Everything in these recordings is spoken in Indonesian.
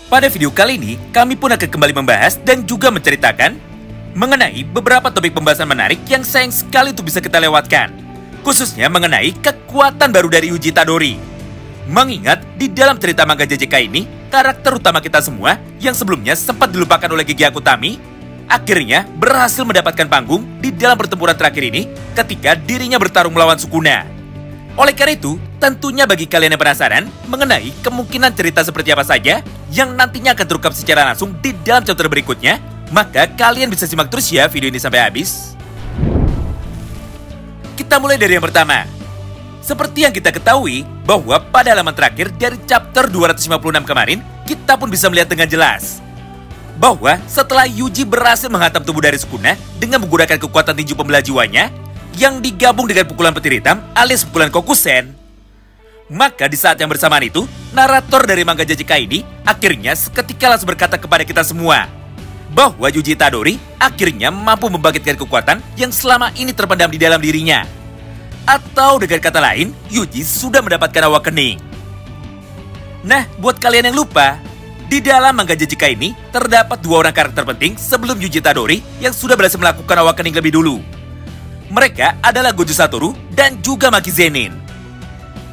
Pada video kali ini, kami pun akan kembali membahas dan juga menceritakan mengenai beberapa topik pembahasan menarik yang sayang sekali untuk bisa kita lewatkan. Khususnya mengenai kekuatan baru dari Yuji Itadori. Mengingat di dalam cerita manga JJK ini, karakter utama kita semua yang sebelumnya sempat dilupakan oleh Gege Akutami, akhirnya berhasil mendapatkan panggung di dalam pertempuran terakhir ini ketika dirinya bertarung melawan Sukuna. Oleh karena itu, tentunya bagi kalian yang penasaran mengenai kemungkinan cerita seperti apa saja yang nantinya akan terungkap secara langsung di dalam chapter berikutnya, maka kalian bisa simak terus ya video ini sampai habis. Kita mulai dari yang pertama. Seperti yang kita ketahui, bahwa pada halaman terakhir dari chapter 256 kemarin, kita pun bisa melihat dengan jelas bahwa setelah Yuji berhasil menghantam tubuh dari Sukuna dengan menggunakan kekuatan tinju pembelah jiwanya yang digabung dengan pukulan petir hitam alias pukulan Kokusen, maka di saat yang bersamaan itu, narator dari manga JJK ini akhirnya seketika langsung berkata kepada kita semua bahwa Yuji Itadori akhirnya mampu membangkitkan kekuatan yang selama ini terpendam di dalam dirinya. Atau dengan kata lain, Yuji sudah mendapatkan awakening. Nah, buat kalian yang lupa, di dalam manga JJK ini terdapat dua orang karakter penting sebelum Yuji Itadori yang sudah berhasil melakukan awakening lebih dulu. Mereka adalah Gojo Satoru dan juga Maki Zenin.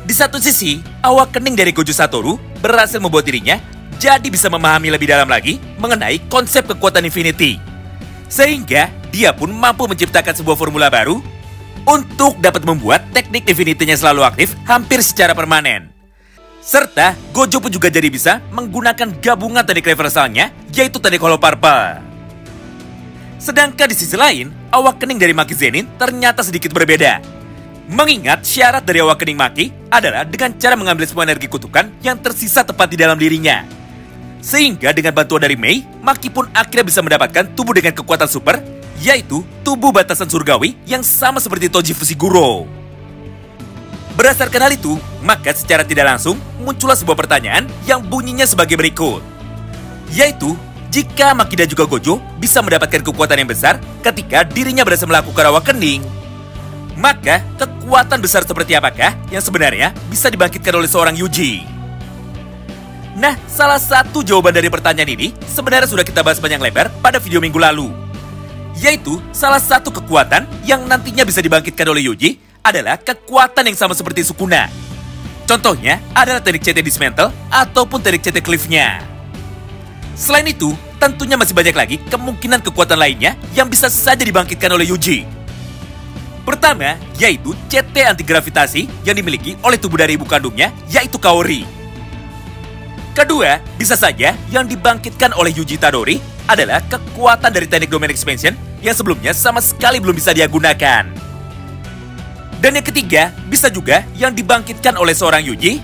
Di satu sisi, awakening dari Gojo Satoru berhasil membuat dirinya jadi bisa memahami lebih dalam lagi mengenai konsep kekuatan Infinity. Sehingga dia pun mampu menciptakan sebuah formula baru untuk dapat membuat teknik Infinity-nya selalu aktif hampir secara permanen. Serta Gojo pun juga jadi bisa menggunakan gabungan teknik reversalnya, yaitu teknik Hollow Purple. Sedangkan di sisi lain, awakening dari Maki Zenin ternyata sedikit berbeda. Mengingat syarat dari awakening Maki adalah dengan cara mengambil semua energi kutukan yang tersisa tepat di dalam dirinya. Sehingga dengan bantuan dari Mei, Maki pun akhirnya bisa mendapatkan tubuh dengan kekuatan super, yaitu tubuh batasan surgawi yang sama seperti Toji Fushiguro. Berdasarkan hal itu, maka secara tidak langsung muncullah sebuah pertanyaan yang bunyinya sebagai berikut. Yaitu, jika Maki dan juga Gojo bisa mendapatkan kekuatan yang besar ketika dirinya berhasil melakukan awakening, maka kekuatan besar seperti apakah yang sebenarnya bisa dibangkitkan oleh seorang Yuji? Nah, salah satu jawaban dari pertanyaan ini sebenarnya sudah kita bahas panjang lebar pada video minggu lalu. Yaitu, salah satu kekuatan yang nantinya bisa dibangkitkan oleh Yuji adalah kekuatan yang sama seperti Sukuna. Contohnya adalah teknik CT Dismantle ataupun teknik CT Cliff-nya. Selain itu, tentunya masih banyak lagi kemungkinan kekuatan lainnya yang bisa saja dibangkitkan oleh Yuji. Pertama, yaitu CT anti-gravitasi yang dimiliki oleh tubuh dari ibu kandungnya, yaitu Kaori. Kedua, bisa saja yang dibangkitkan oleh Yuji Itadori adalah kekuatan dari teknik Domain Expansion yang sebelumnya sama sekali belum bisa dia gunakan. Dan yang ketiga, bisa juga yang dibangkitkan oleh seorang Yuji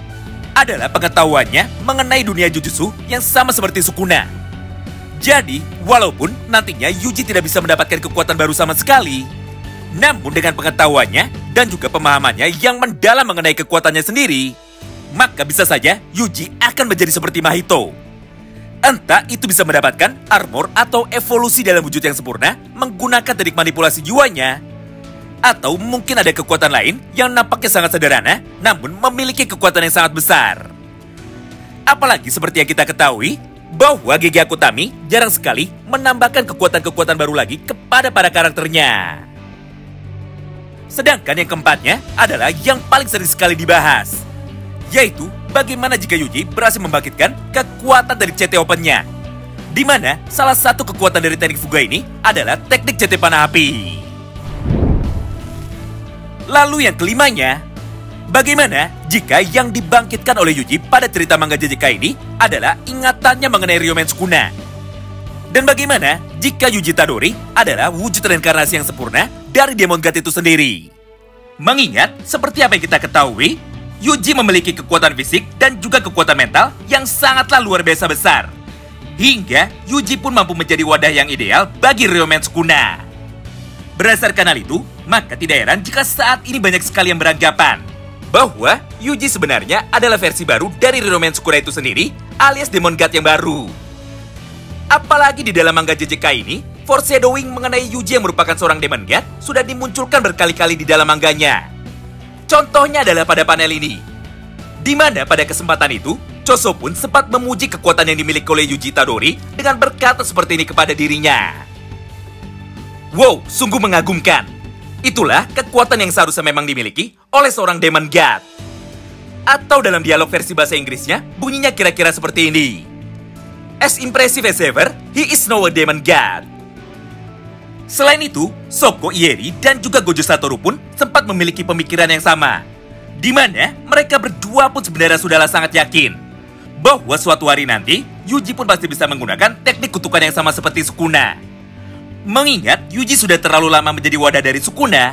adalah pengetahuannya mengenai dunia Jujutsu yang sama seperti Sukuna. Jadi, walaupun nantinya Yuji tidak bisa mendapatkan kekuatan baru sama sekali, namun dengan pengetahuannya dan juga pemahamannya yang mendalam mengenai kekuatannya sendiri, maka bisa saja Yuji akan menjadi seperti Mahito. Entah itu bisa mendapatkan armor atau evolusi dalam wujud yang sempurna menggunakan teknik manipulasi jiwanya, atau mungkin ada kekuatan lain yang nampaknya sangat sederhana, namun memiliki kekuatan yang sangat besar. Apalagi seperti yang kita ketahui, bahwa Gege Akutami jarang sekali menambahkan kekuatan-kekuatan baru lagi kepada para karakternya. Sedangkan yang keempatnya adalah yang paling sering sekali dibahas, yaitu bagaimana jika Yuji berhasil membangkitkan kekuatan dari CT Open-nya, di mana salah satu kekuatan dari teknik Fuga ini adalah teknik CT Panah Api. Lalu yang kelimanya, bagaimana jika yang dibangkitkan oleh Yuji pada cerita manga JJK ini adalah ingatannya mengenai Ryomen Sukuna? Dan bagaimana jika Yuji Itadori adalah wujud reinkarnasi yang sempurna dari Demon God itu sendiri? Mengingat, seperti apa yang kita ketahui, Yuji memiliki kekuatan fisik dan juga kekuatan mental yang sangatlah luar biasa besar. Hingga Yuji pun mampu menjadi wadah yang ideal bagi Ryomen Sukuna. Berdasarkan hal itu, maka tidak heran jika saat ini banyak sekali yang beranggapan bahwa Yuji sebenarnya adalah versi baru dari Ryomen Sukuna itu sendiri, alias Demon God yang baru. Apalagi di dalam manga JJK ini, foreshadowing mengenai Yuji yang merupakan seorang Demon God sudah dimunculkan berkali-kali di dalam manganya. Contohnya adalah pada panel ini, di mana pada kesempatan itu, Choso pun sempat memuji kekuatan yang dimiliki oleh Yuji Itadori dengan berkata seperti ini kepada dirinya. Wow, sungguh mengagumkan. Itulah kekuatan yang seharusnya memang dimiliki oleh seorang Demon God. Atau dalam dialog versi bahasa Inggrisnya, bunyinya kira-kira seperti ini. As impressive as ever, he is now a Demon God. Selain itu, Soko Ieri dan juga Gojo Satoru pun sempat memiliki pemikiran yang sama. Di mana mereka berdua pun sebenarnya sudahlah sangat yakin bahwa suatu hari nanti, Yuji pun pasti bisa menggunakan teknik kutukan yang sama seperti Sukuna. Mengingat Yuji sudah terlalu lama menjadi wadah dari Sukuna,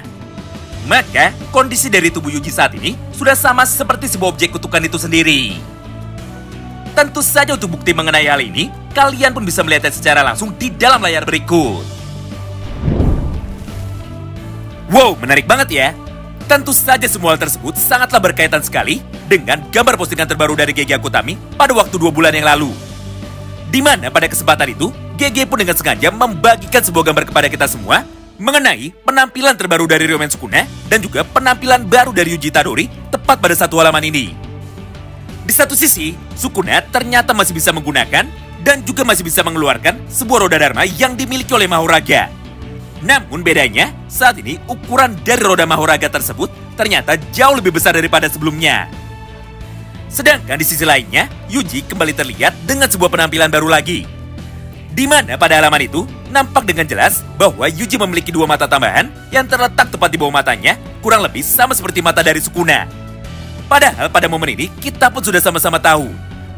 maka kondisi dari tubuh Yuji saat ini sudah sama seperti sebuah objek kutukan itu sendiri. Tentu saja untuk bukti mengenai hal ini, kalian pun bisa melihatnya secara langsung di dalam layar berikut. Wow, menarik banget ya. Tentu saja semua hal tersebut sangatlah berkaitan sekali dengan gambar postingan terbaru dari GG Akutami pada waktu 2 bulan yang lalu. Di mana pada kesempatan itu, GG pun dengan sengaja membagikan sebuah gambar kepada kita semua mengenai penampilan terbaru dari Ryomen Sukuna dan juga penampilan baru dari Yuji Itadori tepat pada satu halaman ini. Di satu sisi, Sukuna ternyata masih bisa menggunakan dan juga masih bisa mengeluarkan sebuah roda dharma yang dimiliki oleh Mahoraga. Namun bedanya, saat ini ukuran dari roda Mahoraga tersebut ternyata jauh lebih besar daripada sebelumnya. Sedangkan di sisi lainnya, Yuji kembali terlihat dengan sebuah penampilan baru lagi. Di mana pada halaman itu, nampak dengan jelas bahwa Yuji memiliki 2 mata tambahan yang terletak tepat di bawah matanya, kurang lebih sama seperti mata dari Sukuna. Padahal pada momen ini, kita pun sudah sama-sama tahu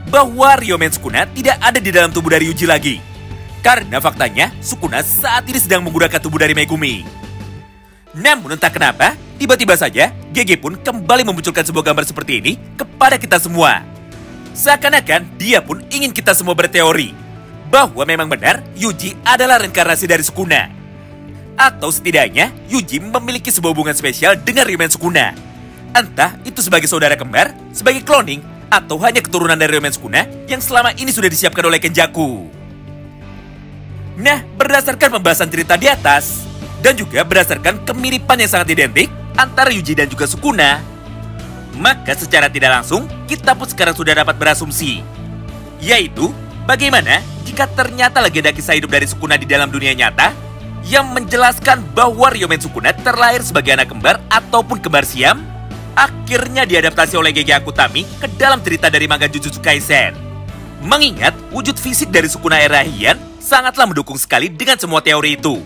bahwa Ryomen Sukuna tidak ada di dalam tubuh dari Yuji lagi. Karena faktanya, Sukuna saat ini sedang menggunakan tubuh dari Megumi. Namun entah kenapa, tiba-tiba saja GG pun kembali memunculkan sebuah gambar seperti ini kepada kita semua. Seakan-akan dia pun ingin kita semua berteori bahwa memang benar Yuji adalah reinkarnasi dari Sukuna. Atau setidaknya Yuji memiliki sebuah hubungan spesial dengan Ryomen Sukuna. Entah itu sebagai saudara kembar, sebagai cloning, atau hanya keturunan dari Ryomen Sukuna yang selama ini sudah disiapkan oleh Kenjaku. Nah, berdasarkan pembahasan cerita di atas, dan juga berdasarkan kemiripan yang sangat identik antara Yuji dan juga Sukuna, maka secara tidak langsung, kita pun sekarang sudah dapat berasumsi. Yaitu, bagaimana jika ternyata legenda kisah hidup dari Sukuna di dalam dunia nyata, yang menjelaskan bahwa Ryomen Sukuna terlahir sebagai anak kembar ataupun kembar siam, akhirnya diadaptasi oleh GG Akutami ke dalam cerita dari manga Jujutsu Kaisen. Mengingat wujud fisik dari Sukuna era Heian sangatlah mendukung sekali dengan semua teori itu.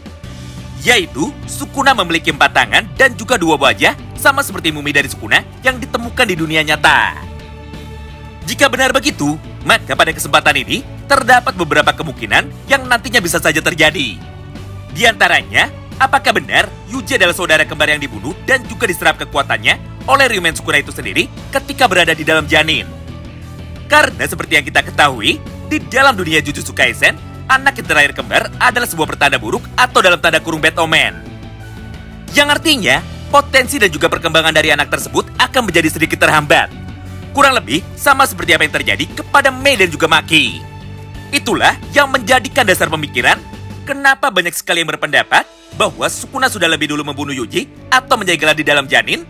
Yaitu, Sukuna memiliki 4 tangan dan juga 2 wajah sama seperti mumi dari Sukuna yang ditemukan di dunia nyata. Jika benar begitu, maka pada kesempatan ini terdapat beberapa kemungkinan yang nantinya bisa saja terjadi. Di antaranya, apakah benar Yuji adalah saudara kembar yang dibunuh dan juga diserap kekuatannya oleh Ryomen Sukuna itu sendiri ketika berada di dalam janin? Karena seperti yang kita ketahui, di dalam dunia Jujutsu Kaisen, anak yang terlahir kembar adalah sebuah pertanda buruk atau dalam tanda kurung bad omen. Yang artinya, potensi dan juga perkembangan dari anak tersebut akan menjadi sedikit terhambat. Kurang lebih sama seperti apa yang terjadi kepada Mei dan juga Maki. Itulah yang menjadikan dasar pemikiran kenapa banyak sekali yang berpendapat bahwa Sukuna sudah lebih dulu membunuh Yuji atau menyegel di dalam janin,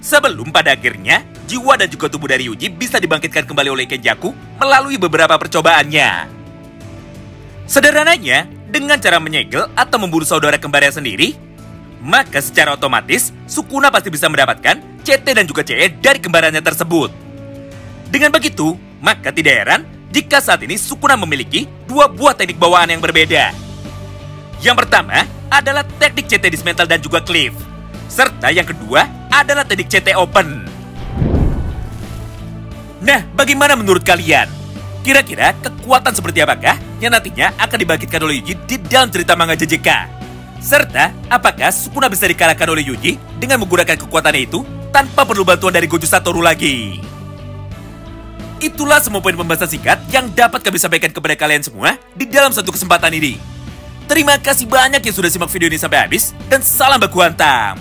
sebelum pada akhirnya jiwa dan juga tubuh dari Yuji bisa dibangkitkan kembali oleh Kenjaku melalui beberapa percobaannya. Sederhananya, dengan cara menyegel atau membunuh saudara kembarnya sendiri, maka secara otomatis Sukuna pasti bisa mendapatkan CT dan juga CE dari kembarannya tersebut. Dengan begitu, maka tidak heran jika saat ini Sukuna memiliki 2 buah teknik bawaan yang berbeda. Yang pertama adalah teknik CT Dismantle dan juga Cliff, serta yang kedua adalah teknik CT Open. Nah, bagaimana menurut kalian? Kira-kira kekuatan seperti apakah yang nantinya akan dibangkitkan oleh Yuji di dalam cerita manga JJK? Serta, apakah Sukuna bisa dikalahkan oleh Yuji dengan menggunakan kekuatannya itu tanpa perlu bantuan dari Gojo Satoru lagi? Itulah semua poin pembahasan singkat yang dapat kami sampaikan kepada kalian semua di dalam satu kesempatan ini. Terima kasih banyak yang sudah simak video ini sampai habis, dan salam baku hantam!